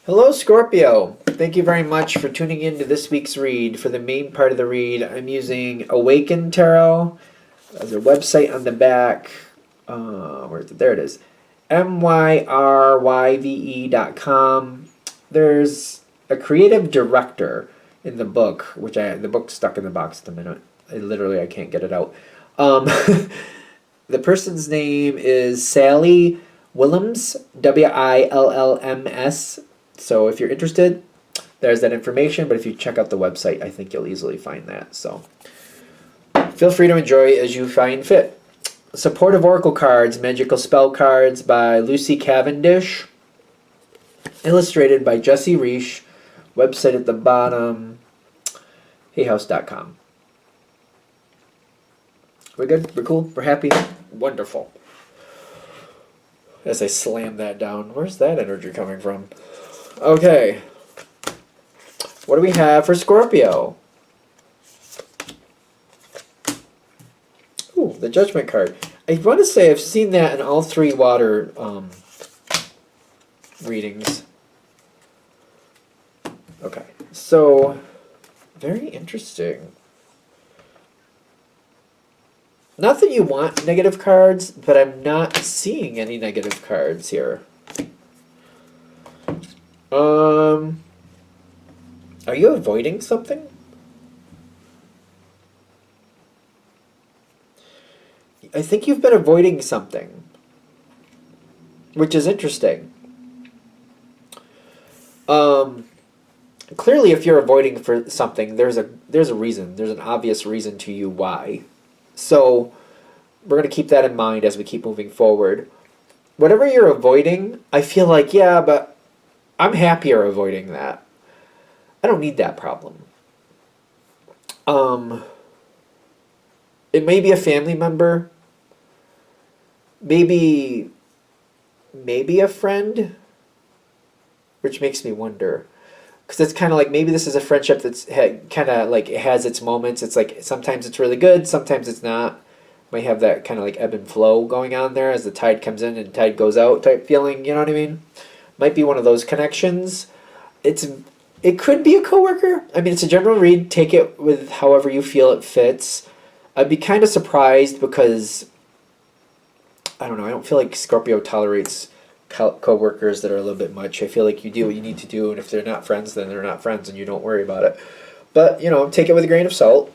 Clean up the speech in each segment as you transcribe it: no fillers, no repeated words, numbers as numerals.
Hello, Scorpio. Thank you very much for tuning in to this week's read. For the main part of the read, I'm using Awaken Tarot. There's a website on the back. Where is it? There it is. myryve.com. There's a creative director in the book, the book's stuck in the box at the minute. I can't get it out. Um, the person's name is Sally Willems, Willms. So if you're interested, there's that information. But if you check out the website, I think you'll easily find that. So feel free to enjoy as you find fit. Supportive Oracle Cards, Magical Spell Cards by Lucy Cavendish. Illustrated by Jesse Reish. Website at the bottom, hayhouse.com. We're good? We're cool? We're happy? Wonderful. As I slam that down, where's that energy coming from? Okay. What do we have for Scorpio? Ooh, the Judgment card. I want to say I've seen that in all three water readings. Okay, so very interesting. Not that you want negative cards, but I'm not seeing any negative cards here. Are you avoiding something? I think you've been avoiding something, which is interesting. Clearly, if you're avoiding for something, there's a reason. There's an obvious reason to you why. So we're going to keep that in mind as we keep moving forward. Whatever you're avoiding, I feel like, yeah, but I'm happier avoiding that. I don't need that problem. It may be a family member, maybe a friend, which makes me wonder. Because it's kind of like maybe this is a friendship that's kind of like it has its moments. It's like sometimes it's really good, sometimes it's not. Might have that kind of like ebb and flow going on there as the tide comes in and tide goes out type feeling. You know what I mean? Might be one of those connections. It could be a coworker. I mean, it's a general read. Take it with however you feel it fits. I'd be kind of surprised because I don't know. I don't feel like Scorpio tolerates co-workers that are a little bit much. I feel like you do what you need to do, and if they're not friends, then they're not friends, and you don't worry about it. But take it with a grain of salt.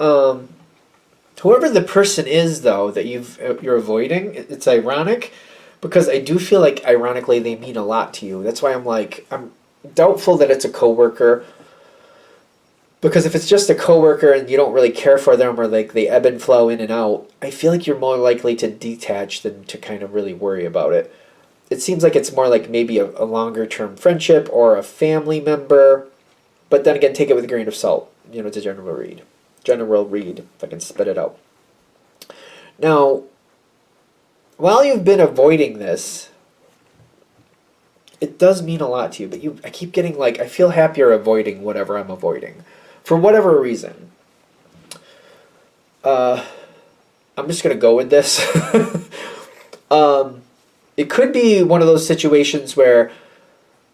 Whoever the person is, though, that you're avoiding, it's ironic because I do feel like ironically they mean a lot to you. That's why I'm doubtful that it's a coworker. Because if it's just a coworker and you don't really care for them or like they ebb and flow in and out, I feel like you're more likely to detach than to kind of really worry about it. It seems like it's more like maybe a longer term friendship or a family member. But then again, take it with a grain of salt. It's a general read. If I can spit it out. Now, while you've been avoiding this, it does mean a lot to you. But I keep getting I feel happier avoiding whatever I'm avoiding. For whatever reason. I'm just going to go with this. It could be one of those situations where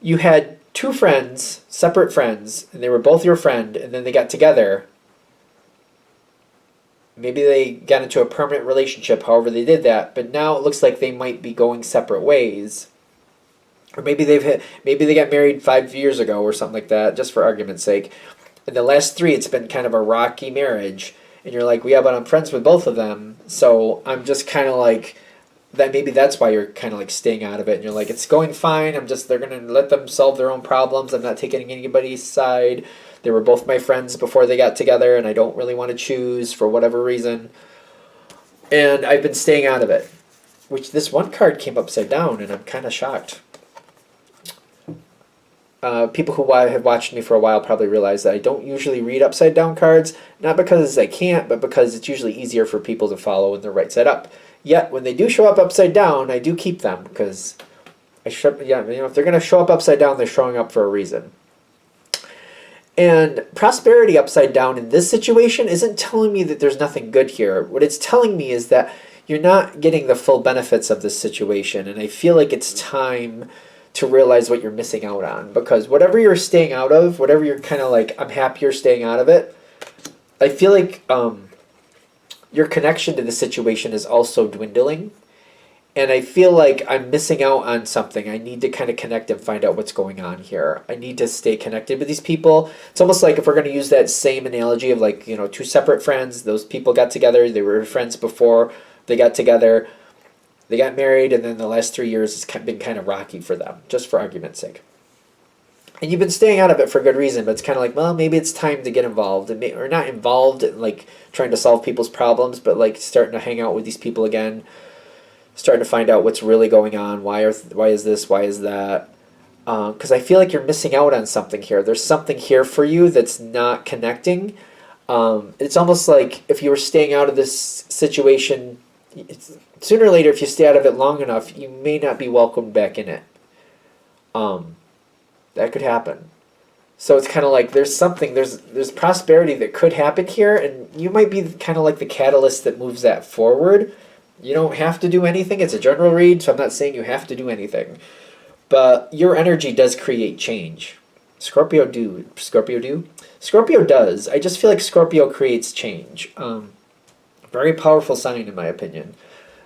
you had two friends, separate friends, and they were both your friend, and then they got together. Maybe they got into a permanent relationship, however they did that, but now it looks like they might be going separate ways. Or maybe they got married 5 years ago or something like that, just for argument's sake. And the last 3, it's been kind of a rocky marriage. And you're like, well, yeah, but I'm friends with both of them, so I'm just kind of like... that maybe that's why you're kind of like staying out of it, and you're like, it's going fine, they're going to let them solve their own problems, I'm not taking anybody's side, they were both my friends before they got together, and I don't really want to choose for whatever reason, and I've been staying out of it, which this one card came upside down, and I'm kind of shocked. People who have watched me for a while probably realize that I don't usually read upside down cards, not because I can't, but because it's usually easier for people to follow when they're right side up. Yet, when they do show up upside down, I do keep them, because if they're going to show up upside down, they're showing up for a reason. And prosperity upside down in this situation isn't telling me that there's nothing good here. What it's telling me is that you're not getting the full benefits of this situation, and I feel like it's time to realize what you're missing out on. Because whatever you're staying out of, whatever you're kind of like, I'm happier staying out of it, I feel like your connection to the situation is also dwindling. And I feel like I'm missing out on something. I need to kind of connect and find out what's going on here. I need to stay connected with these people. It's almost like if we're going to use that same analogy of like, you know, two separate friends, those people got together, they were friends before they got together, they got married, and then the last 3 years has been kind of rocky for them, just for argument's sake. And you've been staying out of it for good reason, but it's kind of like, well, maybe it's time to get involved, or not involved in like trying to solve people's problems, but like starting to hang out with these people again, starting to find out what's really going on. Why is this? Why is that? Because I feel like you're missing out on something here. There's something here for you that's not connecting. It's almost like if you were staying out of this situation, sooner or later, if you stay out of it long enough, you may not be welcomed back in it. That could happen. So it's kind of like there's prosperity that could happen here, and you might be kind of like the catalyst that moves that forward. You don't have to do anything. It's a general read, so I'm not saying you have to do anything. But your energy does create change. Scorpio does. I just feel like Scorpio creates change. Very powerful sign in my opinion.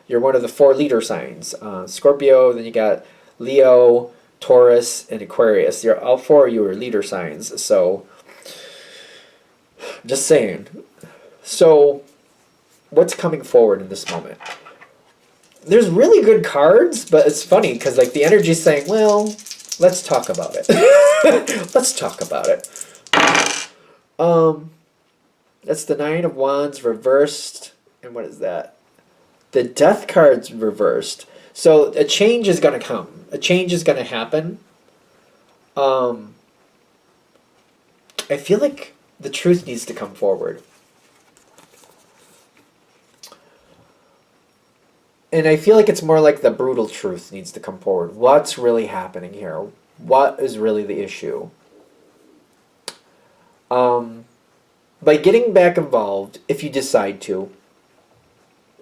You're one of the 4 leader signs. Scorpio, then you got Leo, Taurus, and Aquarius. All 4 of you are leader signs. So, just saying. So, what's coming forward in this moment? There's really good cards, but it's funny because like the energy's saying, well, let's talk about it. Let's talk about it. That's the 9 of Wands reversed. And what is that? The Death card's reversed. So a change is going to come. A change is going to happen. I feel like the truth needs to come forward. And I feel like it's more like the brutal truth needs to come forward. What's really happening here? What is really the issue? By getting back involved, if you decide to,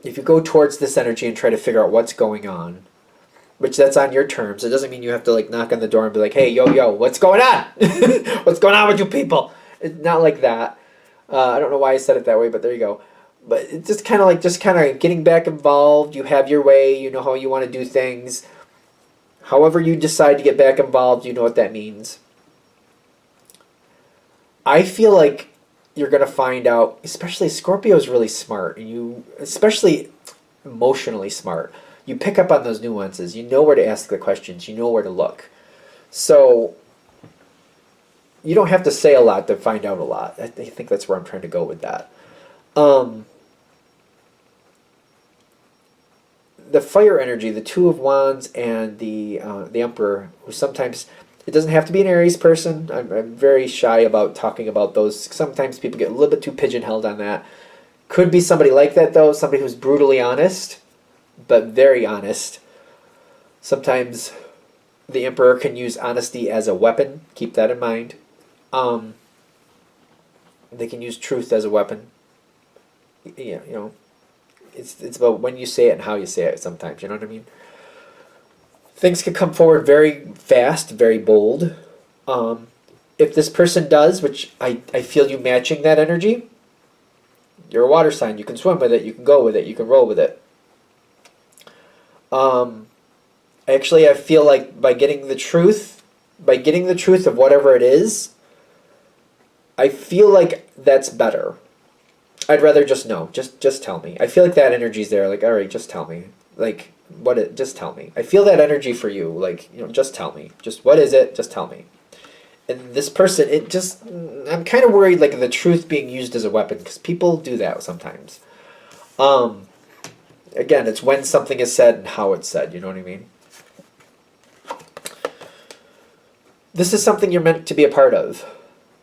if you go towards this energy and try to figure out what's going on, which that's on your terms. It doesn't mean you have to like knock on the door and be like, hey, yo, what's going on? What's going on with you people? It's not like that. I don't know why I said it that way, but there you go. But it's just kind of getting back involved. You have your way. You know how you want to do things. However you decide to get back involved, you know what that means. I feel like you're going to find out, especially Scorpio is really smart. Especially emotionally smart. You pick up on those nuances. You know where to ask the questions. You know where to look. So you don't have to say a lot to find out a lot. I think that's where I'm trying to go with that. The fire energy, the 2 of Wands and the Emperor, who sometimes, it doesn't have to be an Aries person. I'm very shy about talking about those. Sometimes people get a little bit too pigeonholed on that. Could be somebody like that though, somebody who's brutally honest, but very honest. Sometimes the Emperor can use honesty as a weapon. Keep that in mind. They can use truth as a weapon. Yeah, you know. It's about when you say it and how you say it sometimes, you know what I mean? Things can come forward very fast, very bold. If this person does, which I feel you matching that energy, you're a water sign. You can swim with it, you can go with it, you can roll with it. Actually, I feel like by getting the truth of whatever it is, I feel like that's better. I'd rather just know. Just tell me. I feel like that energy's there. Like, all right, just tell me. Like, just tell me. I feel that energy for you. Like, you know, just tell me. Just, what is it? Just tell me. And this person, I'm kind of worried, like, the truth being used as a weapon, because people do that sometimes. Again, it's when something is said and how it's said, you know what I mean? This is something you're meant to be a part of.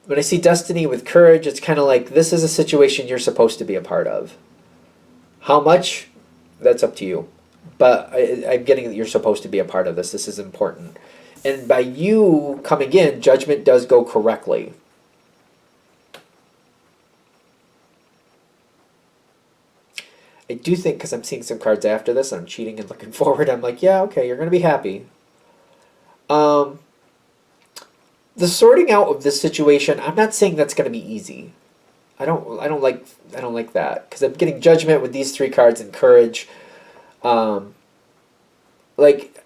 When I see destiny with courage, it's kind of like this is a situation you're supposed to be a part of. How much? That's up to you. But I'm getting that you're supposed to be a part of this. This is important. And by you coming in, judgment does go correctly. I do think, because I'm seeing some cards after this, I'm cheating and looking forward, I'm like, yeah, okay, you're going to be happy. Um, the sorting out of this situation, I'm not saying that's going to be easy. I don't like that because I'm getting judgment with these three cards and courage. Um, like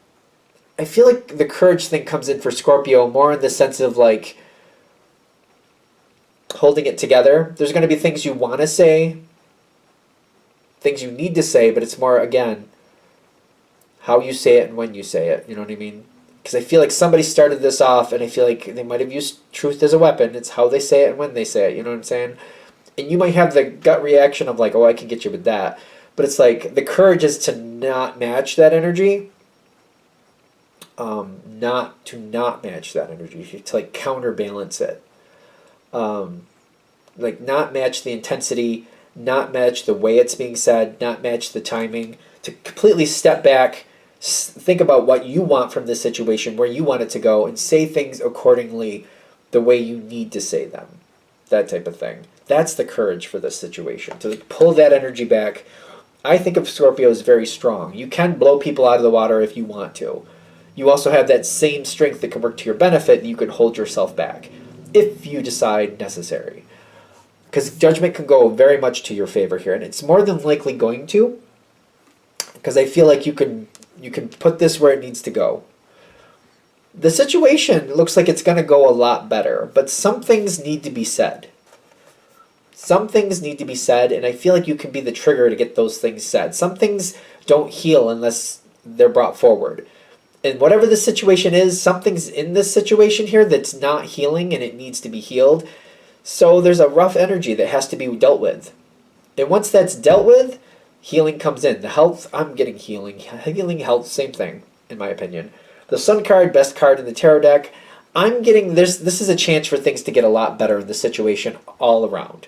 I feel like the courage thing comes in for Scorpio more in the sense of like holding it together. There's going to be things you want to say, things you need to say, but it's more again how you say it and when you say it. You know what I mean? Because I feel like somebody started this off, and I feel like they might have used truth as a weapon. It's how they say it and when they say it. You know what I'm saying? And you might have the gut reaction of like, oh, I can get you with that. But it's like the courage is to not match that energy. Not match that energy. To like counterbalance it. Like not match the intensity, not match the way it's being said, not match the timing. To completely step back, think about what you want from this situation, where you want it to go, and say things accordingly the way you need to say them. That type of thing. That's the courage for this situation. To pull that energy back. I think of Scorpio as very strong. You can blow people out of the water if you want to. You also have that same strength that can work to your benefit, and you can hold yourself back if you decide necessary. Because judgment can go very much to your favor here, and it's more than likely going to. Because I feel like you can put this where it needs to go. The situation looks like it's going to go a lot better, but some things need to be said. Some things need to be said, and I feel like you can be the trigger to get those things said. Some things don't heal unless they're brought forward. And whatever the situation is, something's in this situation here that's not healing, and it needs to be healed. So there's a rough energy that has to be dealt with. And once that's dealt with, healing comes in. The health, I'm getting healing. Healing, health, same thing, in my opinion. The Sun card, best card in the tarot deck. I'm getting this is a chance for things to get a lot better in the situation all around.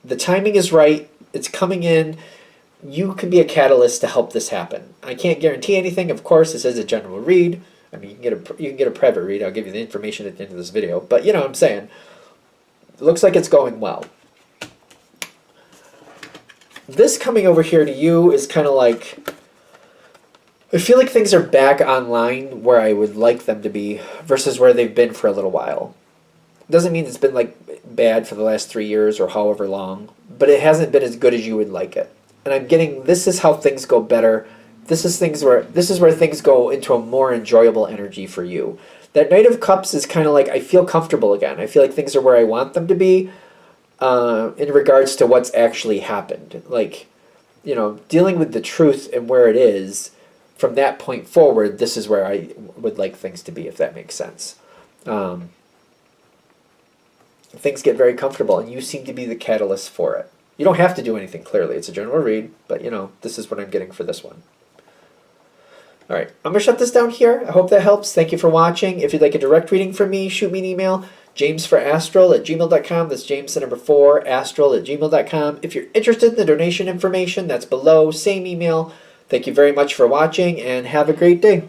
The timing is right. It's coming in. You can be a catalyst to help this happen. I can't guarantee anything. Of course, this is a general read. I mean, you can get a private read. I'll give you the information at the end of this video. But you know what I'm saying. It looks like it's going well. This coming over here to you is kind of like, I feel like things are back online where I would like them to be versus where they've been for a little while. Doesn't mean it's been like bad for the last 3 years or however long, but it hasn't been as good as you would like it. And I'm getting, this is how things go better. This is where things go into a more enjoyable energy for you. That Knight of Cups is kind of like, I feel comfortable again. I feel like things are where I want them to be in regards to what's actually happened. Like, you know, dealing with the truth and where it is, from that point forward, this is where I would like things to be, if that makes sense. Things get very comfortable, and you seem to be the catalyst for it. You don't have to do anything, clearly. It's a general read, but, you know, this is what I'm getting for this one. All right, I'm going to shut this down here. I hope that helps. Thank you for watching. If you'd like a direct reading from me, shoot me an email, jamesforastral@gmail.com. That's James, the number 4, astral@gmail.com. If you're interested in the donation information, that's below. Same email. Thank you very much for watching, and have a great day.